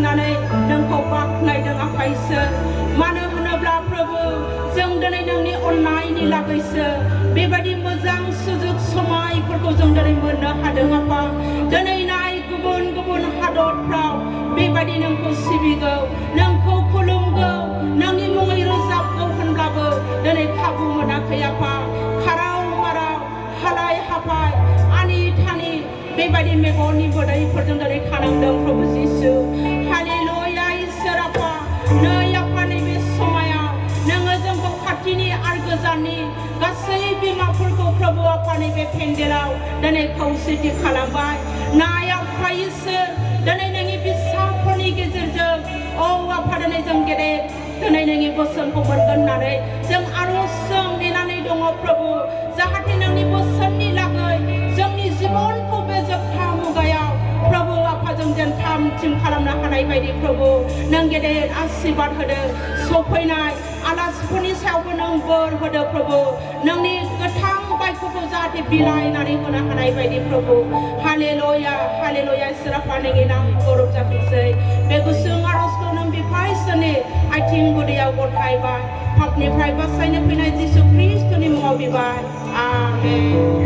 नेवसिनानै नोंखौ बाख्नायदों आफा इसोर मानो होनोब्ला प्रभु जों दिनै नोंनि अननायनि लागैसो बेबायदि मोजां सुजुग समायफोरखौ जों दिनै मोननो हादों आफा दिनै नाय गुबुन गुबुन हादरफ्राव बेबायदि नोंखौ सिबिगौ नोंखौ खुलुमगौ नोंनि मुङै रोजाबगौ होनब्लाबो दिनै खाबु मोनाखै आफा खाराव माराव हालाय हाफाय आनि थानि बेबायदि मेगननि बोदैफोरजों दिनै थानांदों प्रभु जिसु हालेलुया इसोर आफा नै आफा नैबे समायाव नोङो जोंखौ खाथिनि आरो गोजाननि गासै बिमाफोरखौ प्रभु आफा नैबे पेन्डेलाव दिनै खौसेथि खालामबाय नाय आफा इसोर दिनै नोंनि फिसाफोरनि गेजेरजों औ आफा दिनै जों गेदेर दिनै नोंनि बोसोनखौ मोनगोन होननानै जों आर'जजों नेनानै दङ प्रभु जाहाथे नोंनि बोसोननि लागै जोंनि जिबनखौ बे जोबथा मुगायाव प्रभु आफाजों जेन थामथिम खालामनो हानाय बायदि प्रभु नों गेदेर आशीर्बाद होदो सफैनाय आलासिफोरनि सायावबो नों बोर होदो प्रभु नोंनि गोथां बायख'खौ जाहाथे बिलाइनानै होनो हानाय बायदि प्रभु हालेलुया हालेलुया इसोर आफा नोंनि नाम गौरब जाथोंसै बे गुसुं आर'जखौ नों बिफा इसोरनि आथिं गुदियाव गथायबाय पापनिफ्राय बासायनो फैनाय जिसु ख्रिस्टनि मुङाव बिबाय आमेन